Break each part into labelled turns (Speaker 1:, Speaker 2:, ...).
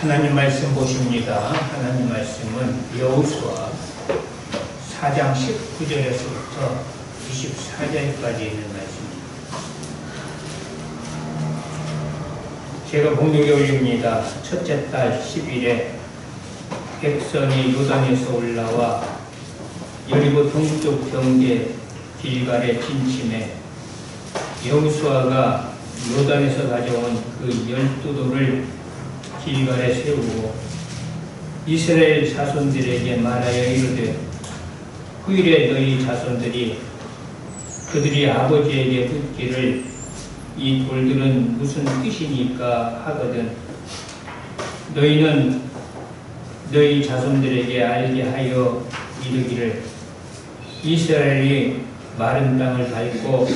Speaker 1: 하나님 말씀 보십니다. 하나님 말씀은 여호수아 4장 19절에서부터 24절까지 있는 말씀입니다. 제가 봉독에 올립니다. 첫째 달 10일에 백성이 요단에서 올라와 여리고 동쪽 경계 길갈에 진침해 여호수아가 요단에서 가져온 그 12돌을 길갈에 세우고 이스라엘 자손들에게 말하여 이르되 후일에 너희 자손들이 그들이 아버지에게 묻기를 이 돌들은 무슨 뜻이니까 하거든 너희는 너희 자손들에게 알게 하여 이르기를 이스라엘이 마른 땅을 밟고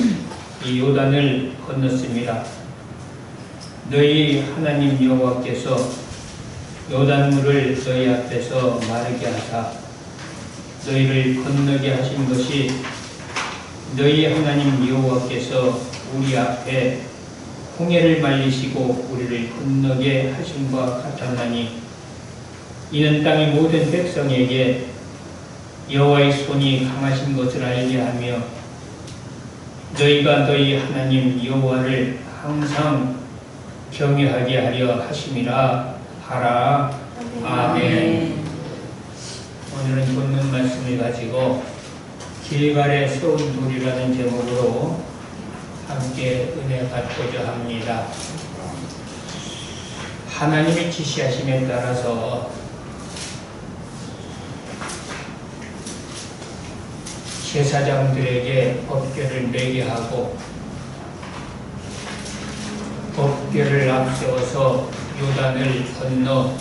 Speaker 1: 이 요단을 건넜습니다. 너희 하나님 여호와께서 요단물을 너희 앞에서 마르게 하사 너희를 건너게 하신 것이 너희 하나님 여호와께서 우리 앞에 홍해를 말리시고 우리를 건너게 하심과 같았나니 이는 땅의 모든 백성에게 여호와의 손이 강하신 것을 알게 하며 너희가 너희 하나님 여호와를 항상 경외하게 하려 하심이라 하라. 아멘. 오늘은 본문 말씀을 가지고 길갈에 세운 돌이라는 제목으로 함께 은혜 받고자 합니다. 하나님의 지시하심에 따라서 제사장들에게 법궤를 매게 하고 법궤를 앞세워서 요단을 건너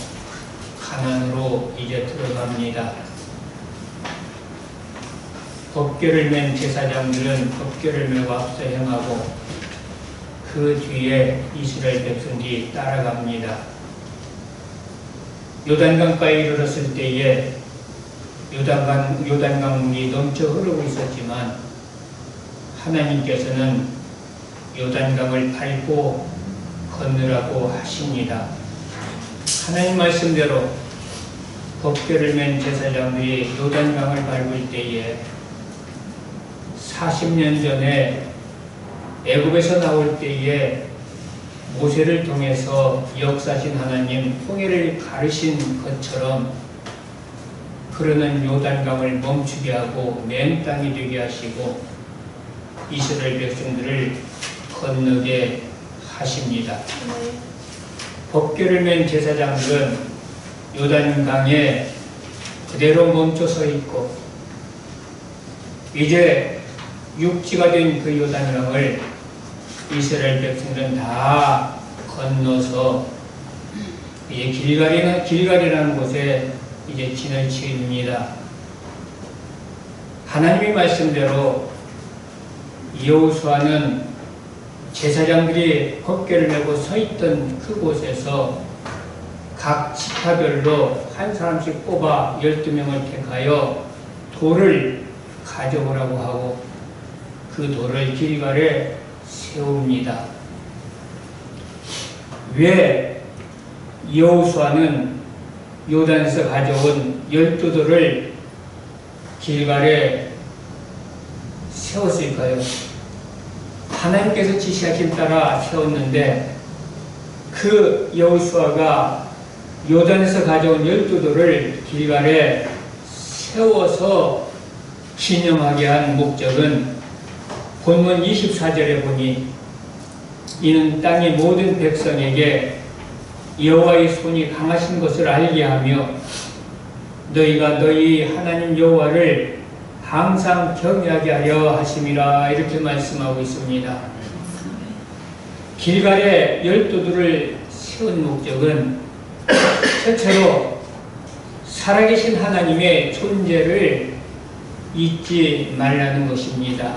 Speaker 1: 가나안으로 이제 들어갑니다. 법궤를 맨 제사장들은 법궤를 메고 앞서 행하고 그 뒤에 이스라엘 백성들이 따라갑니다. 요단강가에 이르렀을 때에 요단강 물이 넘쳐 흐르고 있었지만 하나님께서는 요단강을 밟고 건너라고 하십니다. 하나님 말씀대로 법궤를 맨 제사장들이 요단강을 밟을 때에 40년 전에 애굽에서 나올 때에 모세를 통해서 역사신 하나님 홍해를 가르신 것처럼 흐르는 요단강을 멈추게 하고 맨 땅이 되게 하시고 이스라엘 백성들을 건너게 하십니다. 법궤를 맨 제사장들은 요단강에 그대로 멈춰 서 있고 이제 육지가 된 그 요단강을 이스라엘 백성들은 다 건너서 이제 길갈이라는 곳에 이제 진을 치입니다. 하나님의 말씀대로 여호수아는 제사장들이 법궤를 메고 서 있던 그곳에서 각 지파별로 한 사람씩 뽑아 12명을 택하여 돌을 가져오라고 하고 그 돌을 길갈에 세웁니다. 왜 여호수아는 요단에서 가져온 12돌을 길갈에 세웠을까요? 하나님께서 지시하신 따라 세웠는데 그 여호수아가 요단에서 가져온 12돌을 길갈에 세워서 기념하게 한 목적은 본문 24절에 보니 이는 땅의 모든 백성에게 여호와의 손이 강하신 것을 알게 하며 너희가 너희 하나님 여호와를 항상 경외하게 하려 하심이라 이렇게 말씀하고 있습니다. 길갈에 12돌을 세운 목적은 첫째로 살아계신 하나님의 존재를 잊지 말라는 것입니다.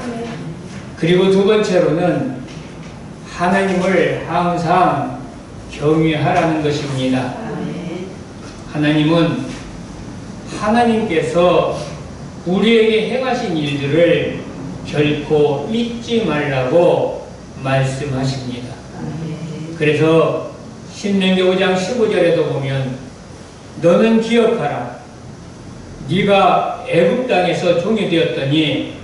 Speaker 1: 그리고 두 번째로는 하나님을 항상 경외하라는 것입니다. 하나님은 하나님께서 우리에게 행하신 일들을 결코 잊지 말라고 말씀하십니다. 그래서 신명기 5장 15절에도 보면 너는 기억하라. 네가 애굽 땅에서 종이 되었더니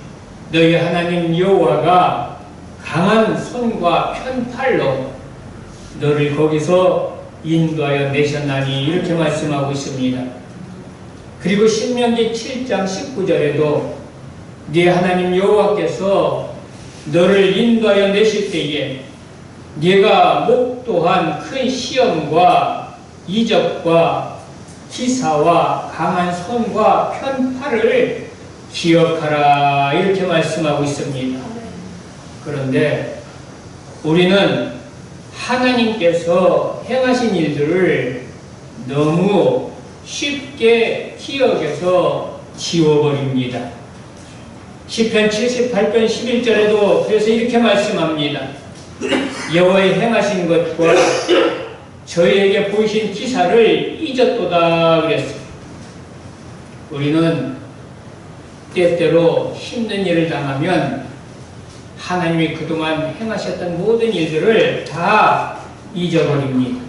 Speaker 1: 너희 하나님 여호와가 강한 손과 편팔로 너를 거기서 인도하여 내셨나니 이렇게 말씀하고 있습니다. 그리고 신명기 7장 19절에도 네 하나님 여호와께서 너를 인도하여 내실 때에 네가 목도한 큰 시험과 이적과 기사와 강한 손과 편팔을 기억하라 이렇게 말씀하고 있습니다. 그런데 우리는 하나님께서 행하신 일들을 너무 쉽게 기억해서 지워버립니다. 시편 78편 11절에도 그래서 이렇게 말씀합니다. 여호와의 행하신 것과 저희에게 보이신 기사를 잊었도다 그랬어요. 우리는 때때로 힘든 일을 당하면 하나님이 그동안 행하셨던 모든 일들을 다 잊어버립니다.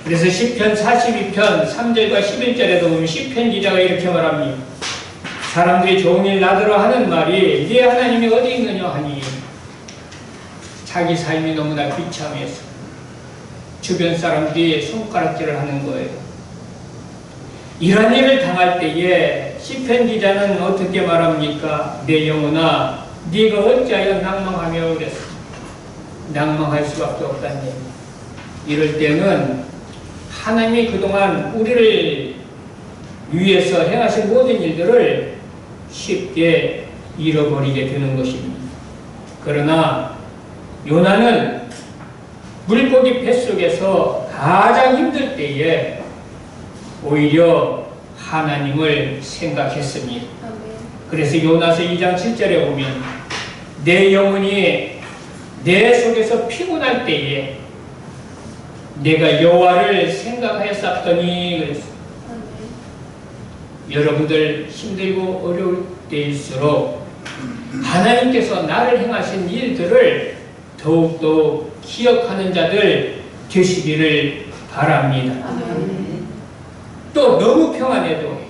Speaker 1: 그래서 시편 42편 3절과 11절에도 보면 시편 기자가 이렇게 말합니다. 사람들이 종일 나더러 하는 말이 네 하나님이 어디 있느냐 하니 자기 삶이 너무나 비참해서 주변 사람들이 손가락질을 하는 거예요. 이런 일을 당할 때에 시편 기자는 어떻게 말합니까? 내 영혼아 네가 어찌하여 낭망하며 그랬어. 낭망할 수밖에 없다는 얘기. 이럴 때는 하나님이 그동안 우리를 위해서 행하신 모든 일들을 쉽게 잃어버리게 되는 것입니다. 그러나 요나는 물고기 뱃속에서 가장 힘들 때에 오히려 하나님을 생각했습니다. 그래서 요나서 2장 7절에 보면 내 영혼이 내 속에서 피곤할 때에 내가 여호와를 생각하였었더니 그랬어요. 여러분들 힘들고 어려울 때일수록 하나님께서 나를 행하신 일들을 더욱더 기억하는 자들 되시기를 바랍니다. 또 너무 평안해도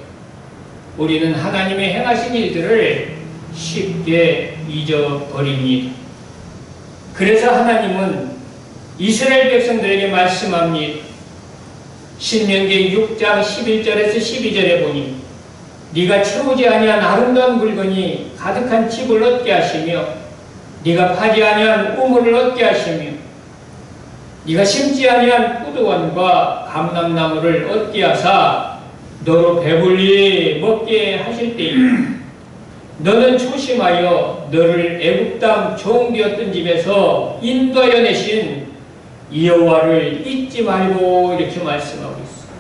Speaker 1: 우리는 하나님의 행하신 일들을 쉽게 잊어버립니다. 그래서 하나님은 이스라엘 백성들에게 말씀합니다. 신명기 6장 11절에서 12절에 보니 네가 채우지 아니한 아름다운 물건이 가득한 집을 얻게 하시며 네가 파지 아니한 우물을 얻게 하시며 네가 심지 아니한 포도원과 감람나무를 얻게 하사 너로 배불리 먹게 하실 때에 너는 조심하여 너를 애굽 땅 종되었던 집에서 인도하여 내신 여호와를 잊지 말고 이렇게 말씀하고 있어요.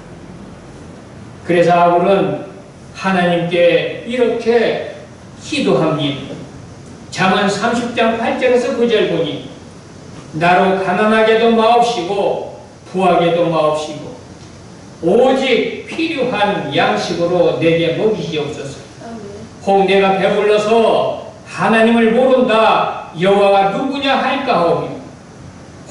Speaker 1: 그래서 아굴은 하나님께 이렇게 기도합니다. 잠언 30장 8절에서 9절 보니 나로 가난하게도 마옵시고 부하게도 마옵시고 오직 필요한 양식으로 내게 먹이시옵소서. 혹 내가 배불러서 하나님을 모른다 여호와가 누구냐 할까 하오며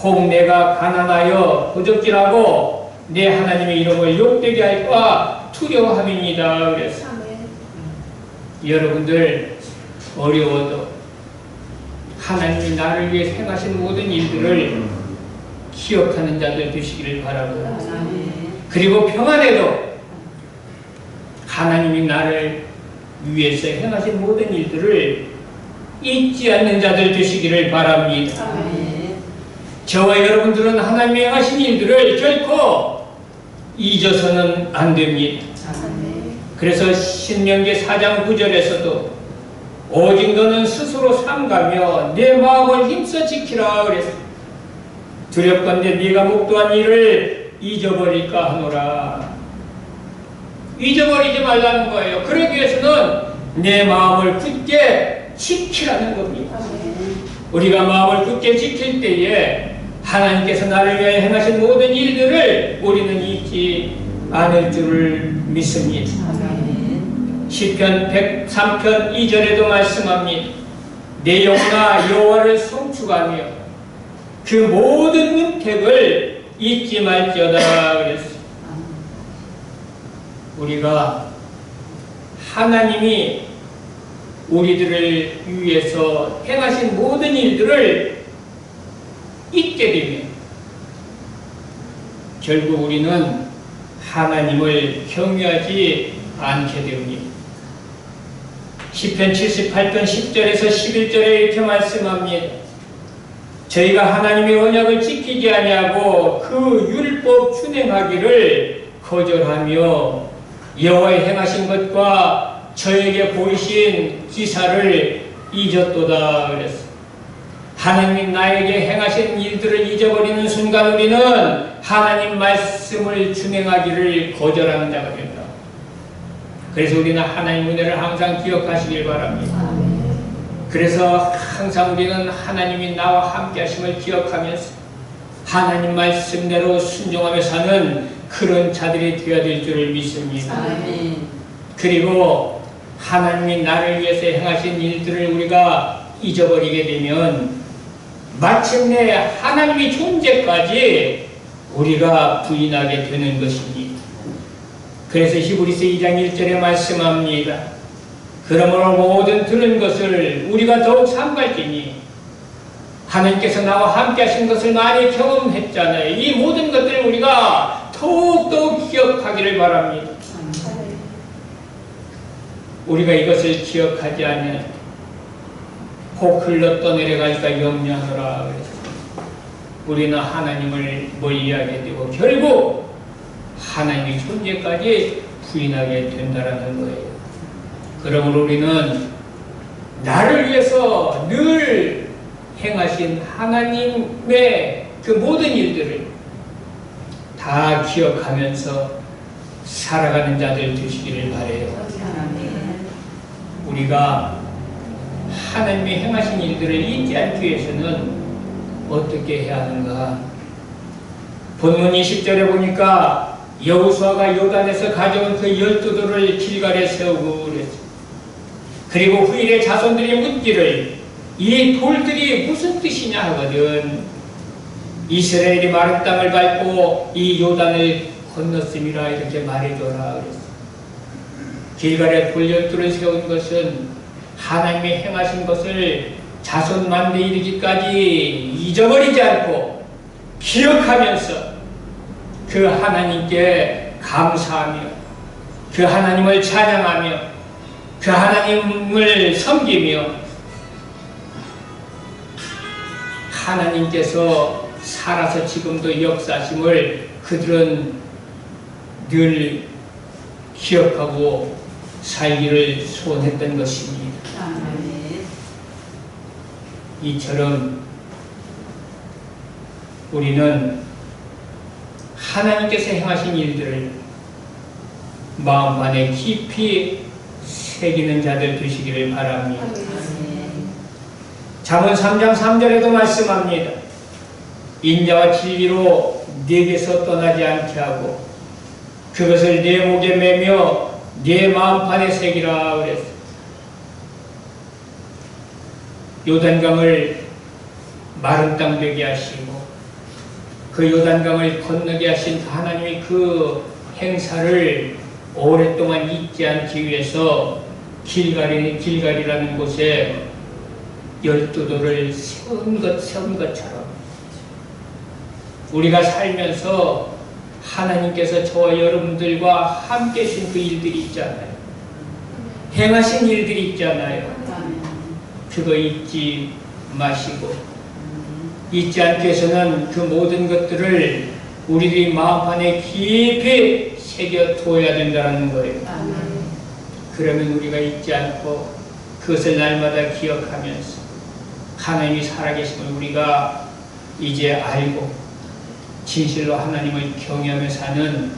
Speaker 1: 혹 내가 가난하여 부적질하고 내 하나님의 이름을 욕되게 할까 두려워함입니다. 그래서 여러분들 어려워도 하나님이 나를 위해 행하신 모든 일들을 기억하는 자들 되시기를 바라고 그리고 평안해도 하나님이 나를 위해서 행하신 모든 일들을 잊지 않는 자들 되시기를 바랍니다. 저와 여러분들은 하나님이 행하신 일들을 결코 잊어서는 안 됩니다. 그래서 신명기 4장 9절에서도 오직 너는 스스로 삼가며 내 마음을 힘써 지키라 그랬어. 두렵건대 네가 목도한 일을 잊어버릴까 하노라. 잊어버리지 말라는 거예요. 그러기 위해서는 내 마음을 굳게 지키라는 겁니다. 우리가 마음을 굳게 지킬 때에 하나님께서 나를 위해 행하신 모든 일들을 우리는 잊지 않을 줄을 믿습니다. 시편 103편 2절에도 말씀합니다. 내 영혼아 여호와를 송축하며 그 모든 은택을 잊지 말지어다 그랬어요. 우리가 하나님이 우리들을 위해서 행하신 모든 일들을 잊게 되면 결국 우리는 하나님을 경외하지 않게 됩니다. 시편 78편 10절에서 11절에 이렇게 말씀합니다. 저희가 하나님의 언약을 지키지 아니하고 그 율법 준행하기를 거절하며 여호와의 행하신 것과 저에게 보이신 기사를 잊었도다 그랬어. 하나님 나에게 행하신 일들을 잊어버리는 순간 우리는 하나님 말씀을 준행하기를 거절하는 자가 된다. 그래서 우리는 하나님 은혜를 항상 기억하시길 바랍니다. 그래서 항상 우리는 하나님이 나와 함께 하심을 기억하면서 하나님 말씀대로 순종하며 사는 그런 자들이 되어야 될 줄을 믿습니다. 그리고 하나님이 나를 위해서 행하신 일들을 우리가 잊어버리게 되면 마침내 하나님의 존재까지 우리가 부인하게 되는 것입니다. 그래서 히브리서 2장 1절에 말씀합니다. 그러므로 모든 들은 것을 우리가 더욱 삼갈지니 하나님께서 나와 함께 하신 것을 많이 경험했잖아요. 이 모든 것들을 우리가 더욱더욱 기억하기를 바랍니다. 우리가 이것을 기억하지 않으면 혹 흘러 떠내려갈까 염려하노라 그랬습니다. 우리는 하나님을 멀리하게 되고 결국 하나님의 존재까지 부인하게 된다는 거예요. 그러므로 우리는 나를 위해서 늘 행하신 하나님의 그 모든 일들을 다 기억하면서 살아가는 자들 되시기를 바라요. 우리가 하나님이 행하신 일들을 잊지 않기 위해서는 어떻게 해야 하는가? 본문 20절에 보니까 여호수아가 요단에서 가져온 그 12돌을 길갈에 세우고 그랬어요. 그리고 후일의 자손들이 묻기를 이 돌들이 무슨 뜻이냐 하거든. 이스라엘이 마른 땅을 밟고 이 요단을 건넜음이라 이렇게 말해줘라 그랬어요. 길갈에 돌 12돌을 세운 것은 하나님이 행하신 것을 자손 만대 이르기까지 잊어버리지 않고 기억하면서 그 하나님께 감사하며 그 하나님을 찬양하며 그 하나님을 섬기며 하나님께서 살아서 지금도 역사하심을 그들은 늘 기억하고 살기를 소원했던 것입니다. 이처럼 우리는 하나님께서 행하신 일들을 마음 안에 깊이 새기는 자들 되시기를 바랍니다. 잠언 3장 3절에도 말씀합니다. 인자와 진리로 내게서 떠나지 않게 하고 그것을 내 목에 매며 내 마음판에 새기라 그랬어요. 요단강을 마른 땅 되게 하시고 그 요단강을 건너게 하신 하나님의 그 행사를 오랫동안 잊지 않기 위해서 길갈이라는 곳에 12돌을 세운 것처럼 우리가 살면서 하나님께서 저와 여러분들과 함께 하신 그 일들이 있잖아요. 행하신 일들이 있잖아요. 그거 잊지 마시고 잊지 않기 위해서는 그 모든 것들을 우리들이 마음판에 깊이 새겨두어야 된다는 거예요. 그러면 우리가 잊지 않고 그것을 날마다 기억하면서 하나님이 살아계심을 우리가 이제 알고 진실로 하나님을 경외하며 사는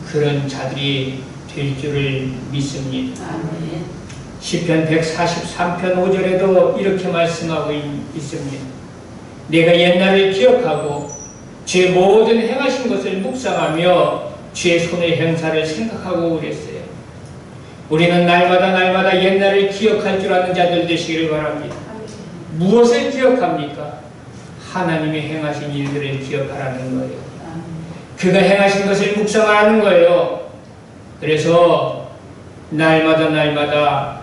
Speaker 1: 그런 자들이 될 줄을 믿습니다. 시편 143편 5절에도 이렇게 말씀하고 있습니다. 내가 옛날을 기억하고 주의 모든 행하신 것을 묵상하며 주의 손의 행사를 생각하고 그랬어요. 우리는 날마다 옛날을 기억할 줄 아는 자들 되시기를 바랍니다. 무엇을 기억합니까? 하나님의 행하신 일들을 기억하라는 거예요. 그가 행하신 것을 묵상하는 거예요. 그래서 날마다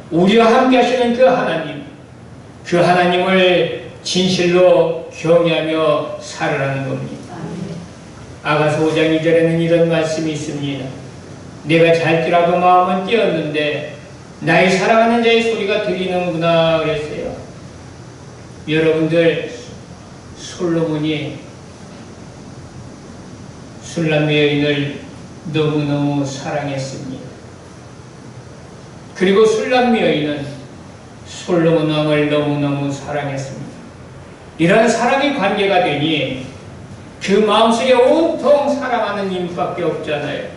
Speaker 1: 우리와 함께 하시는 그 하나님을 진실로 경외하며 살아가는 겁니다. 아가서 5장 2절에는 이런 말씀이 있습니다. 내가 잘지라도 마음은 깨었는데 나의 사랑하는 자의 소리가 들리는구나 그랬어요. 여러분들, 솔로몬이 술람 여인을 너무너무 사랑했습니다. 그리고 술람 여인은 솔로몬 왕을 너무너무 사랑했습니다. 이러한 사랑의 관계가 되니 그 마음속에 온통 사랑하는 힘밖에 없잖아요.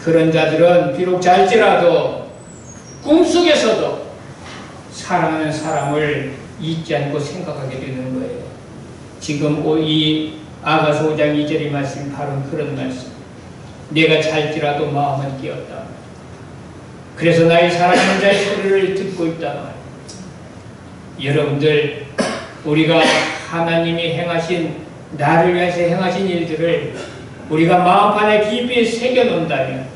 Speaker 1: 그런 자들은 비록 잘지라도 꿈속에서도 사랑하는 사람을 잊지 않고 생각하게 되는 거예요. 지금 이 아가서 5장 2절의 말씀이 바로 그런 말씀. 내가 잘지라도 마음은 깨었다. 그래서 나의 사랑하는 자의 소리를 듣고 있다. 여러분들, 우리가 하나님이 행하신, 나를 위해서 행하신 일들을 우리가 마음판에 깊이 새겨놓는다면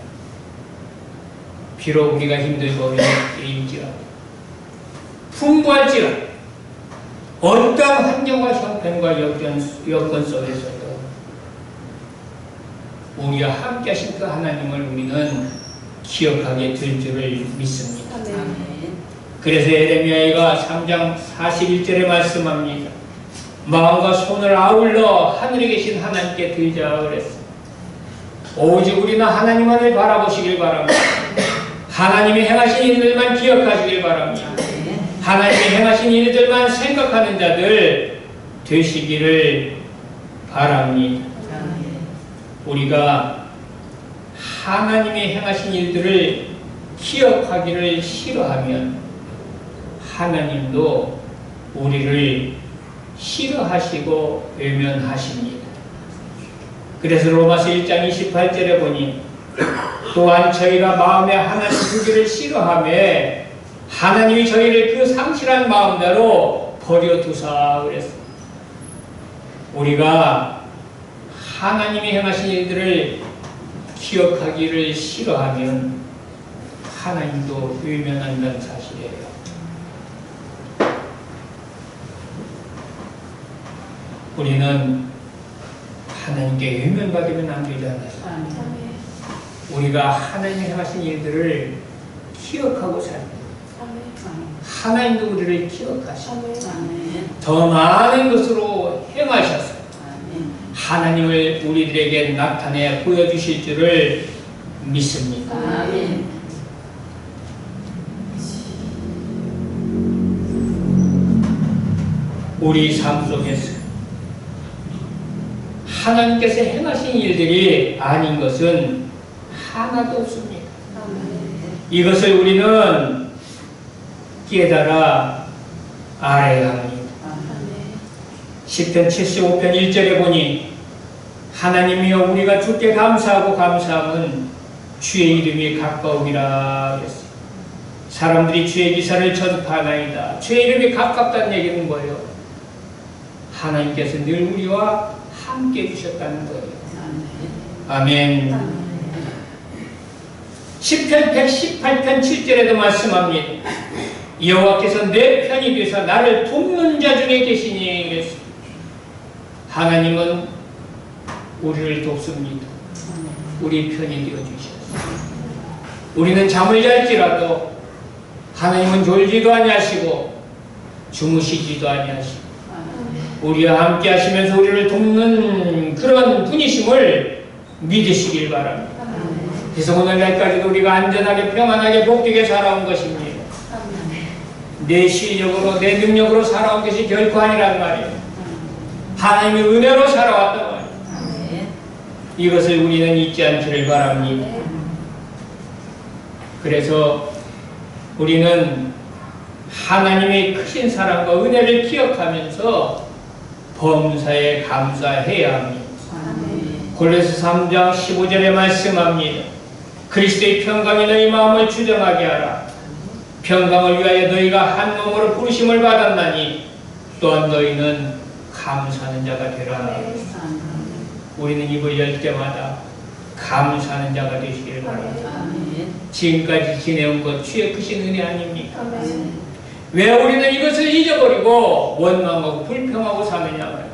Speaker 1: 비록 우리가 힘들고 어려울지라도 풍부할지라도 어떠한 환경과 형편과 여건 속에서도 우리와 함께 하신 그 하나님을 우리는 기억하게 될 줄을 믿습니다. 그래서 에레미야가 3장 41절에 말씀합니다. 마음과 손을 아울러 하늘에 계신 하나님께 드리자 그랬습니다. 오직 우리는 하나님만을 바라보시길 바랍니다. 하나님이 행하신 일들만 기억하시길 바랍니다. 하나님이 행하신 일들만 생각하는 자들 되시기를 바랍니다. 우리가 하나님이 행하신 일들을 기억하기를 싫어하면 하나님도 우리를 싫어하시고 외면하십니다. 그래서 로마서 1장 28절에 보니 또한 저희가 마음에 하나님 주기를 싫어하며 하나님이 저희를 그 상실한 마음대로 버려두사 그랬습니다. 우리가 하나님이 행하신 일들을 기억하기를 싫어하면 하나님도 외면한다는 사실이에요. 우리는 하나님께 외면받으면 안 되잖아요. 우리가 하나님이 행하신 일들을 기억하고 살고 하나님도 우리를 기억하시고 더 많은 것으로 행하셔서 하나님을 우리들에게 나타내 보여주실 줄을 믿습니다. 우리 삶 속에서 하나님께서 행하신 일들이 아닌 것은 하나도 없습니다. 이것을 우리는 깨달아 알아야 합니다. 시편 75편 1절에 보니 하나님이여 우리가 주께 감사하고 감사함은 주의 이름이 가까움이라 그랬어요. 사람들이 주의 기사를 전파하나이다. 주의 이름이 가깝다는 얘기는 뭐예요? 하나님께서 늘 우리와 함께 해주셨다는 거예요. 아멘. 시편 118편 7절에도 말씀합니다. 여호와께서 내 편이 되사 나를 돕는 자 중에 계시니 그랬습니다. 하나님은 우리를 돕습니다. 우리 편이 되어주셨습니다. 우리는 잠을 잘지라도 하나님은 졸지도 아니하시고 주무시지도 아니하시고 우리와 함께 하시면서 우리를 돕는 그런 분이심을 믿으시길 바랍니다. 그래서 오늘날까지도 우리가 안전하게 평안하게 복되게 살아온 것입니다. 내 실력으로 내 능력으로 살아온 것이 결코 아니란 말이에요. 하나님의 은혜로 살아왔단 말이에요. 이것을 우리는 잊지 않기를 바랍니다. 그래서 우리는 하나님의 크신 사랑과 은혜를 기억하면서 범사에 감사해야 합니다. 골로새 3장 15절에 말씀합니다. 그리스도의 평강이 너희 마음을 주정하게 하라. 평강을 위하여 너희가 한 몸으로 부르심을 받았나니 또한 너희는 감사하는 자가 되라. 우리는 입을 열 때마다 감사하는 자가 되시기를 바랍니다.
Speaker 2: 아멘.
Speaker 1: 지금까지 지내온 것 주의 크신 은혜 아닙니까?
Speaker 2: 아멘.
Speaker 1: 왜 우리는 이것을 잊어버리고 원망하고 불평하고 사느냐 말이에요.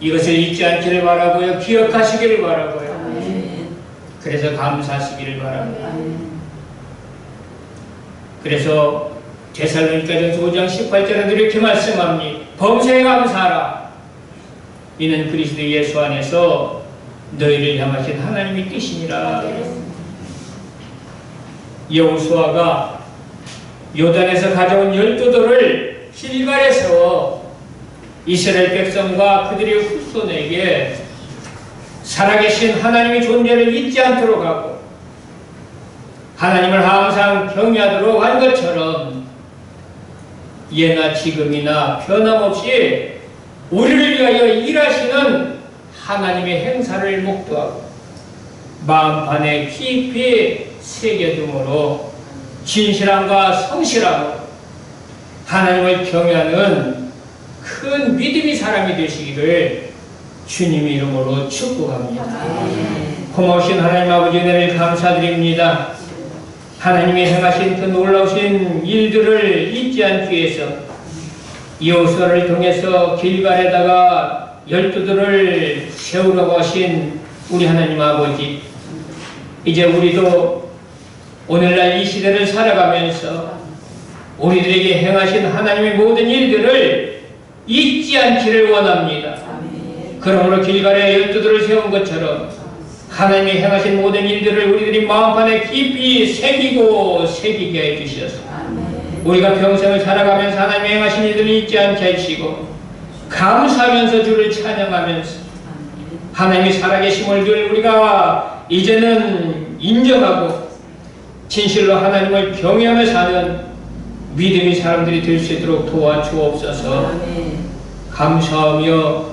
Speaker 1: 이것을 잊지 않기를 바라고요. 기억하시기를 바라고요.
Speaker 2: 아멘.
Speaker 1: 그래서 감사하시기를 바랍니다.
Speaker 2: 아멘.
Speaker 1: 그래서 데살로니가전서 5장 18절에도 이렇게 말씀합니다. 범사에 감사하라. 이는 그리스도 예수 안에서 너희를 향하신 하나님의 뜻이니라. 여호수아가 요단에서 가져온 12돌을 길갈에 세워 이스라엘 백성과 그들의 후손에게 살아계신 하나님의 존재를 잊지 않도록 하고 하나님을 항상 경외하도록 한 것처럼 예나 지금이나 변함없이 우리를 위하여 일하시는 하나님의 행사를 목도하고 마음판에 깊이 새겨둠으로 진실함과 성실함으로 하나님을 경외하는 큰 믿음의 사람이 되시기를 주님의 이름으로 축복합니다. 고마우신 하나님 아버지 은혜를 감사드립니다. 하나님이 행하신 그 놀라우신 일들을 잊지 않기 위해서 여호수아를 통해서 길갈에다가 12들을 세우라고 하신 우리 하나님 아버지, 이제 우리도 오늘날 이 시대를 살아가면서 우리들에게 행하신 하나님의 모든 일들을 잊지 않기를 원합니다. 그러므로 길갈에 12들을 세운 것처럼 하나님이 행하신 모든 일들을 우리들이 마음판에 깊이 새기게 해주셔서 우리가 평생을 살아가면서 하나님이 행하신 일들을 잊지 않게 하시고 감사하면서 주를 찬양하면서 하나님이 살아계심을 늘 우리가 이제는 인정하고 진실로 하나님을 경외하며 사는 믿음의 사람들이 될 수 있도록 도와주옵소서. 감사하며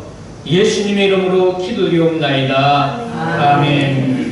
Speaker 1: 예수님의 이름으로 기도드리옵나이다. 아멘.